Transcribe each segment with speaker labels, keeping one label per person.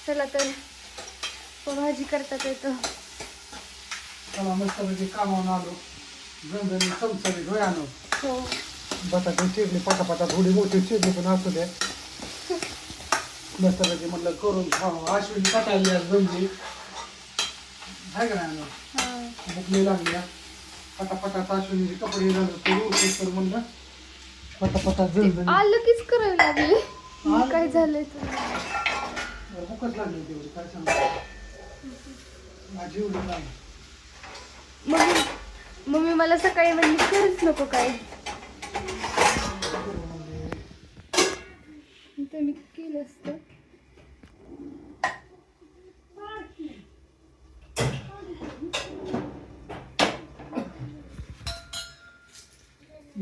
Speaker 1: चला तर भाजी करतात येतं.
Speaker 2: चला मस्तपैकी कामावून आलो. गंजणी चमचमी डोळे आणू.
Speaker 1: हो
Speaker 2: बटाटे चिरली पटापटा, थोडी मोठी चिरली पण असू द्या. मस्तपैकी म्हटलं करून खावं. अश्विनी कटाळली आज गंजी आहे का नाही?
Speaker 1: हां
Speaker 2: बुकली लागल्या पटापटा. अश्विनीचे कपडे झालं करू तर म्हणलं पटापटा जण
Speaker 1: आलं कीच करायला लागले. काय झालंय
Speaker 2: भूकच लागली तेवढी. काय सांगतो माझी एवढी लागली.
Speaker 1: मम्मी मला सकाळी म्हणजे खरंच नको काय तर मी केलं असतं.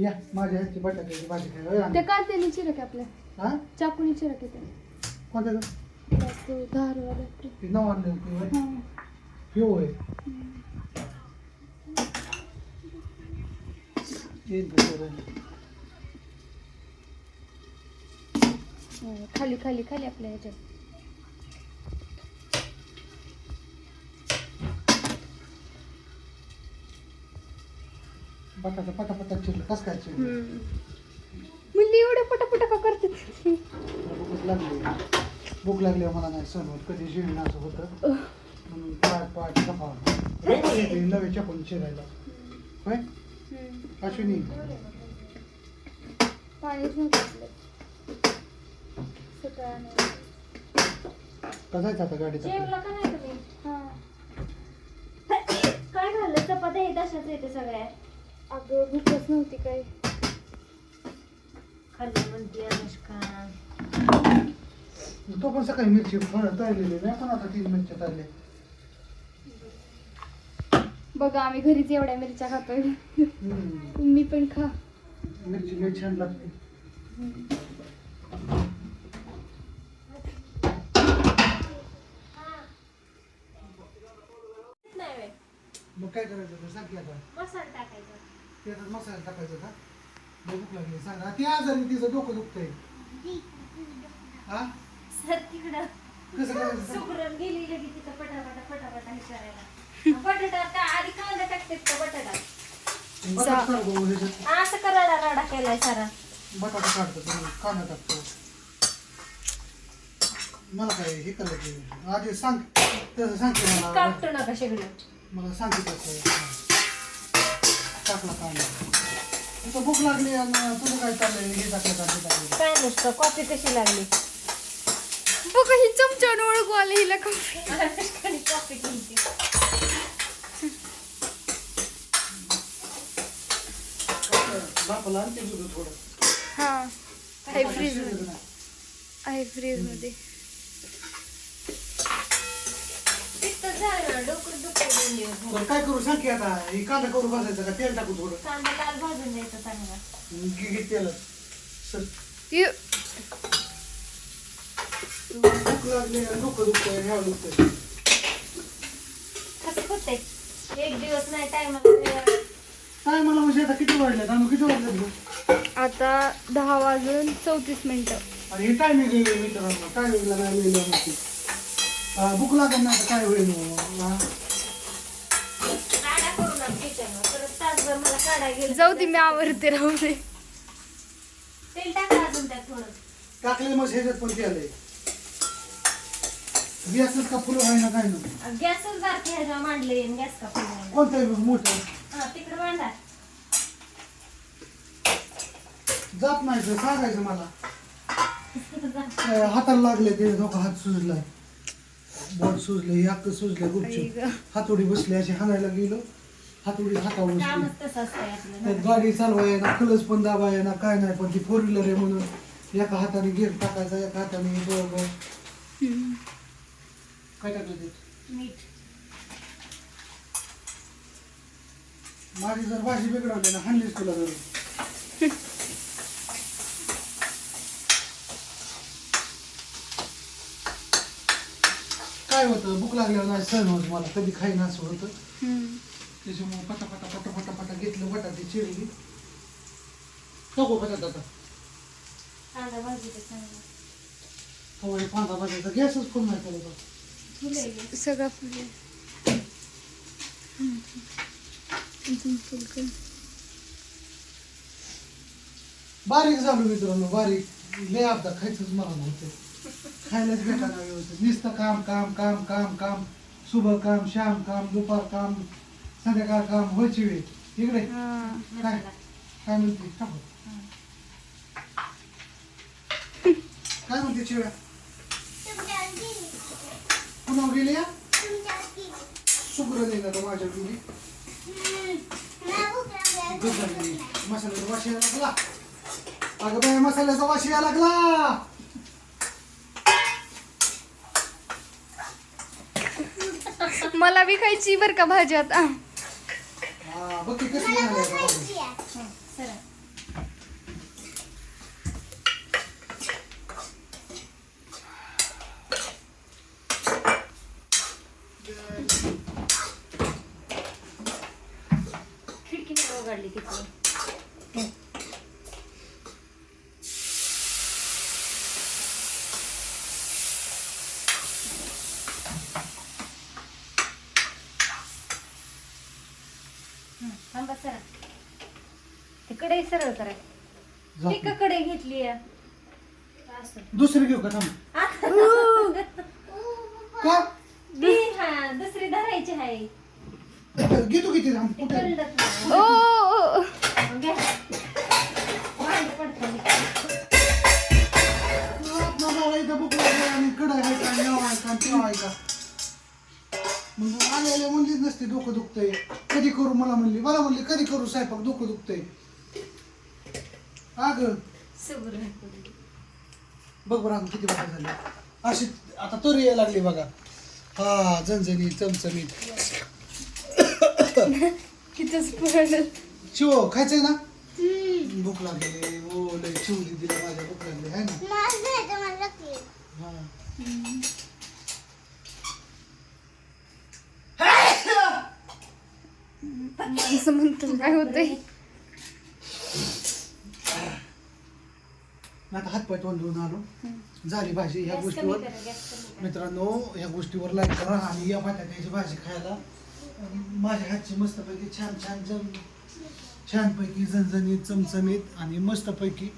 Speaker 2: या माझ्या ह्याची बटाट्याची भाजी खायला.
Speaker 1: त्या कांद्याने चिरक आपल्या
Speaker 2: हा
Speaker 1: चाकूने चिरक येते.
Speaker 2: कोणत्या
Speaker 1: तो धारवाला
Speaker 2: ते नाव आणलं होतं
Speaker 1: हां
Speaker 2: पिओ आहे. येईल का
Speaker 1: खाली खाली खाली आपल्या ह्याच्यात.
Speaker 2: बटाटा पटापटा चिरलं. कसं काय चिरलं?
Speaker 1: म्हणजे एवढे पटापटा का करते?
Speaker 2: भूक लागली मला नाही सण होत. कधी जेवण असं होतं म्हणून पाठ कपावं नवे चपून चिरायला. होय अश्विनी
Speaker 1: पाणीच नव्हतं
Speaker 2: का जायचं आता गाडीत?
Speaker 3: जेवला का नाही तुम्ही?
Speaker 1: हां
Speaker 3: काय झालं? चपात्या हे तशाच येते सगळ्या.
Speaker 1: अगं भूकच नव्हती काय.
Speaker 3: खाल्लं म्हणते अनुष्का.
Speaker 2: तो पण सकाळी मिरची तळलेली नाही पण आता 3 मिरच्या तळल्या.
Speaker 1: बघा आम्ही घरीच एवढ्या मिरच्या खातोय. मी पण खा.
Speaker 2: मिरची लई छान लागते.
Speaker 3: नाही व्हय.
Speaker 2: मग काय करायचं ते सांग की आता.
Speaker 3: मसाला टाकायचा.
Speaker 2: त्याच्यात मसाला टाकायचा का? लई भूक लागली सांगा. ती आजारी तिचं डोकं दुखतंय. हा
Speaker 3: सर तिकडं
Speaker 2: कसं करायचं?
Speaker 3: सुगरण गेली लगी तिथं पटापटा हे करायला. बटाटा का आधी कांदा टाकते का बटाटा?
Speaker 2: बटाटा काढ गं ह्याच्यात.
Speaker 3: असं का रडा केलाय सारा.
Speaker 2: बटाटा काढतो तुम्ही कांदा टाकतो. मला काय हे करायचं आधी सांग. तसं सांगते मला.
Speaker 3: कापतो नका शेगडं.
Speaker 2: मला सांगितलं टाकला कांदा. तुझं भूक लागली आणि तुझं काय चाललंय? हे टाकलं का ते टाकलं?
Speaker 3: काय नुसतं कॉफी कशी लागली?
Speaker 1: बघा ही चमच्यानं ओळखू आलं हिला कॉफी.
Speaker 3: अनुष्काने कॉफी केली.
Speaker 2: बापाला आणि ते दूध थोडं.
Speaker 1: हां आहे फ्रीज मध्ये. आहे फ्रीज मध्ये.
Speaker 3: तिथं झालं ना डोकं दुखतं दिवस.
Speaker 2: बरं काय करू सांग की आता? हे कांदा करू भाजायचं का तेल टाकू थोडं?
Speaker 3: कांदा लाल भाजून द्यायचा चांगला.
Speaker 2: घे तेल. सर भूक लागली डोकं दुखतंय ह्या दुखतंय.
Speaker 3: कसं होतंय? एक दिवस नाही टायमाला.
Speaker 2: काय मला म्हणजे आता किती वाजले? आम्ही किती वाजले?
Speaker 1: आता 10 वाजून 34 मिनिटं.
Speaker 2: आणि हे टायमिंग मित्रांनो टायमिंगला नाही मिळलं नक्की. भूक लागत नाही तर काय होईल?
Speaker 3: काढा करू नका किचनवर. परत तासभर मला काढा गेलं.
Speaker 1: जाऊ दे मी आवरते राहू दे.
Speaker 3: तेल टाका अजून त्यात थोडं.
Speaker 2: टाकले मग ह्याच्यात पण केलंय. गॅसच का फुलं आहे ना काय ना?
Speaker 3: गॅसच बारकी ह्याच्यावर मांडले गॅस का फुल.
Speaker 2: कोणतं मोठं?
Speaker 3: हा तिकडे मांडा.
Speaker 2: जात नाही तर सांगायचं मला. हाताला लागले ते डोकं हात सुजलाय. बोट सुजले हे अक्क सुजले गुपचूप. हातोडी बसली अशी हाणायला गेलो. हातोडी हातावर बसली.
Speaker 3: कामच तसं असतंय आपलं.
Speaker 2: त्यात गाडी चालवाय ना क्लच पण दाबाय ना काय नाही पण ती 4 व्हीलर आहे म्हणून एका हाताने गिअर टाकायचा एका हाताने बरोबर. काय टाकलं ते?
Speaker 3: मीठ.
Speaker 2: माझी जर भाजी बिघडवली ना हाणलीच तुला जरूर. काय होतं भूक लागल्यावर नाही सहन होत मला. कधी खाईन असं होतं. त्याच्यामुळे पटापटा घेतलं बटाटे चिरली. नको बटाटा आता.
Speaker 3: कांदा भाजी ते चांगला.
Speaker 2: पोहे 15 वाजायचा गॅसच फुल नाही केला
Speaker 3: फुले
Speaker 1: सगळं फुले अजून फुल कर.
Speaker 2: बारीक झालो मित्रांनो बारीक लय अपदा खायचंच मला नव्हतं खायलाच भेटायला व्यवस्थित नुसतं काम काम काम काम काम सुबह काम शाम काम दुपार काम संध्याकाळ काम व्हायची वेळ इकडे
Speaker 1: हा.
Speaker 2: काय काय म्हणते टाकू काय म्हणते चिव्या पुन्हा गेली या शुक्र नाही का माझ्या गेली मसाल्याचा वास यायला लागला अगं बाई मसाल्याचा वास यायला लागला
Speaker 1: मला बी खायची बर का भाजी आता.
Speaker 2: हा बघ की कशी झाली आता भाजी.
Speaker 3: सरळ खिडकीने उघडली तिथे. थांबा सरळ तिकडे सरळ करा
Speaker 2: जा.
Speaker 3: ती कडे घेतली असं
Speaker 2: दुसरी घेऊ का थांब का
Speaker 3: हा दुसरी धरायची आहे
Speaker 2: घेतो किती थांब
Speaker 3: ती
Speaker 2: कुठे
Speaker 3: कळलंच नाही.
Speaker 1: ओ, ओ, ओ.
Speaker 3: मग घ्या. वांग पडतं.
Speaker 2: मला इथं भूक लागली आणि कढई आहे का नाव आहे का तेव्हा आहे का मग आलेले म्हणलीच नसते डोकं दुखतंय कधी करू मला म्हणली कधी करू स्वयंपाक डोकं दुखतंय अग
Speaker 3: सगळं
Speaker 2: बघ बरं अजून किती वाजता झाले अशी आता तरी यायला लागली बघा हा झणझणी चमचमीत
Speaker 1: कितीच पडलं.
Speaker 2: शिव खायचंय ना भूक लागली ओ लय शिव दिदीला माझ्या भूक लागली आहे ना हा
Speaker 1: असं म्हणतो काय होतंय.
Speaker 2: आता हातपाय तोंड धुवून आलो झाली भाजी ह्या गोष्टीवर मित्रांनो ह्या गोष्टीवर लाईक करा आणि या बटाट्याची भाजी खायला माझ्या हातची मस्तपैकी छान छानपैकी झणझणीत चमचमीत आणि मस्तपैकी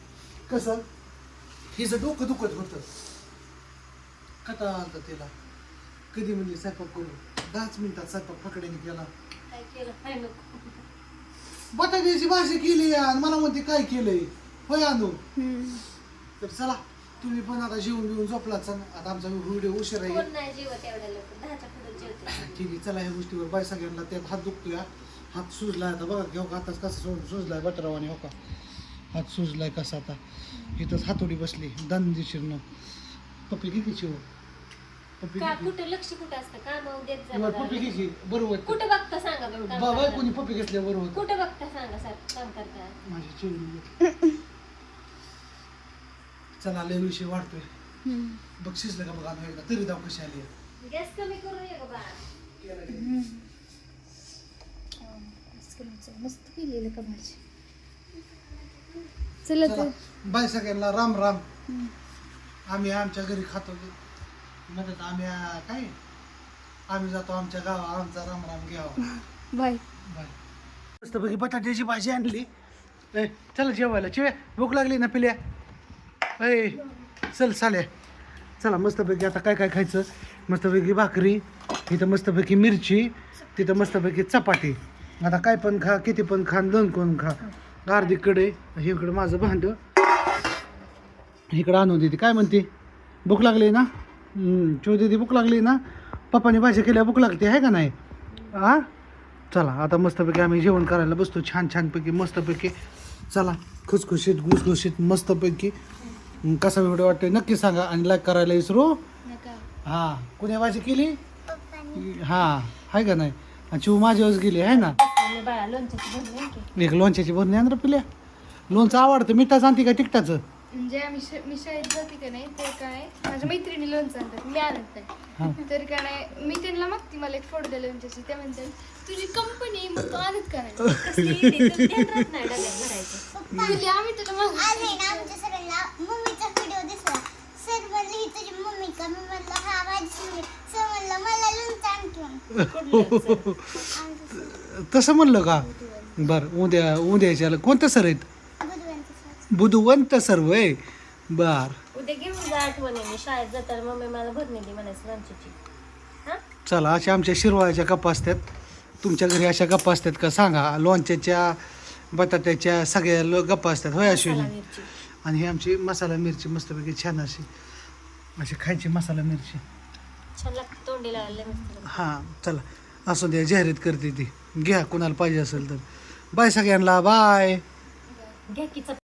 Speaker 2: कसं हिचं डोकं दुखत होतं कटा आलता तिला कधी म्हणजे स्वयंपाक करू 10 मिनिटात स्वयंपाक पकड्याने केला
Speaker 3: काय केलं काय नको
Speaker 2: बटाट्याची भाजी केली आणि मला म्हणते काय केलंय होय आणू तर चला तुम्ही पण आता जेवून बिवून झोपलाच आता आमचा व्हिडिओ उशीर आहे
Speaker 3: कोण नाही जेवत एवढ्या लवकर 10च्या पुढे जेवते
Speaker 2: ठीक आहे चला ह्या गोष्टीवर बाय सगळ्यांना त्यात हात दुखतोय हात सुजलाय आता बघा घेऊ का हाताच कसा सुजलाय बटरावाने हो का हात सुजलाय कसा आता इथंच हातोडी बसली दांदीशीरनं पप्पी कितीची हो पप्पी
Speaker 3: का कुठं लक्ष कुठं असतं कामावर देत
Speaker 2: किती पप्पी
Speaker 3: जा
Speaker 2: किती बरोबर
Speaker 3: कुठं बघता सांगा बरं काम
Speaker 2: बाबा
Speaker 3: करताना.
Speaker 2: कोणी पप्पी घेतल्या बरोबर
Speaker 3: कुठं बघता सांगा सर काम करता
Speaker 2: माझी चिवडी चला लय विषय वाढतोय बघ शिजलं का बघा एकदा तरी दाव कशी आली
Speaker 3: गॅस कमी करू नये बा
Speaker 1: मस्त केलेलं का भाजी. चला
Speaker 2: चला
Speaker 1: तर
Speaker 2: बाय सगळ्यांना राम राम आम्ही आमच्या घरी खातो म्हणत आम्ही काय आम्ही जातो आमच्या गावा आमचा राम राम घ्यावा
Speaker 1: बाय.
Speaker 2: बाय मस्तपैकी बटाट्याची भाजी आणली ए चला जेवायला चिवे भूक लागली ना पिल्या ए चल चाले चला मस्तपैकी आता काय काय खायचं मस्तपैकी भाकरी इथं मस्तपैकी मिरची तिथं मस्तपैकी चपाती आता काय पण खा किती पण खा दोन कोण खा अर्धी कडे हे इकडं माझं भांडं इकडं आणून देते काय म्हणते भूक लागली ना चिवदीदी भूक लागली ना पप्पाने भाजी केल्या भूक लागते आहे का नाही हा चला आता मस्तपैकी आम्ही जेवण करायला बसतो छानपैकी मस्तपैकी चला खुसखुशीत घुसघुशीत मस्तपैकी कसा व्हिडिओ वाटतोय नक्की सांगा आणि लाईक करायला विसरू हां कुणी भाजी केली हां आहे का नाही चिव माझ्यावरच गेली आहे ना
Speaker 3: बाळा लोणच्याची बनवून
Speaker 2: एक लोणच्याची बरणी आण पिल्या लोणचं आवडतं मिठाचं आणते का तिखटाचं
Speaker 1: म्हणजे मी शाळेत जाते का नाही तर काय माझ्या मैत्रिणी लोणचं आणतात मी आणत नाही तर काय नाही मी त्यांना मागते मला एक फोड द्या लोणच्याची त्या म्हणतात तुझी कंपनी मग तू आणत का नाही
Speaker 3: कसली इडी, तुला ध्यान राहत नाही डब्यात भरायचं
Speaker 1: आम्ही तुला मग
Speaker 4: आम्ही ना आमच्या सगळ्यांना मम्मीचा व्हिडिओ दिसला सर म्हणले ही तुझी
Speaker 2: तसं म्हणलं का बरं उद्याच्या कोणतं सर आहेत बुधवंत सर वय बर
Speaker 3: उद्या घेऊन जा आठवणी मी शाळेत जाताना मम्मी मला भरणी दे म्हणायचं लोणच्याची. हा
Speaker 2: चला अशा आमच्या शिरवाळ्याच्या गप्पा असतात तुमच्या घरी अशा गप्पा असतात का सांगा लोणच्याच्या बटाट्याच्या सगळ्या गप्पा असतात होय अश्विनी
Speaker 3: मसाला मिरची
Speaker 2: आणि ही आमची मसाला मिरची मस्तपैकी छान अशी अशी खायची मसाला मिरची
Speaker 3: छान लागते तोंडी लावायला मस्त.
Speaker 2: हां चला असू द्या जाहिरात करते ती घ्या कुणाला पाहिजे असेल तर बाय सगळ्यांना बाय
Speaker 3: घ्या की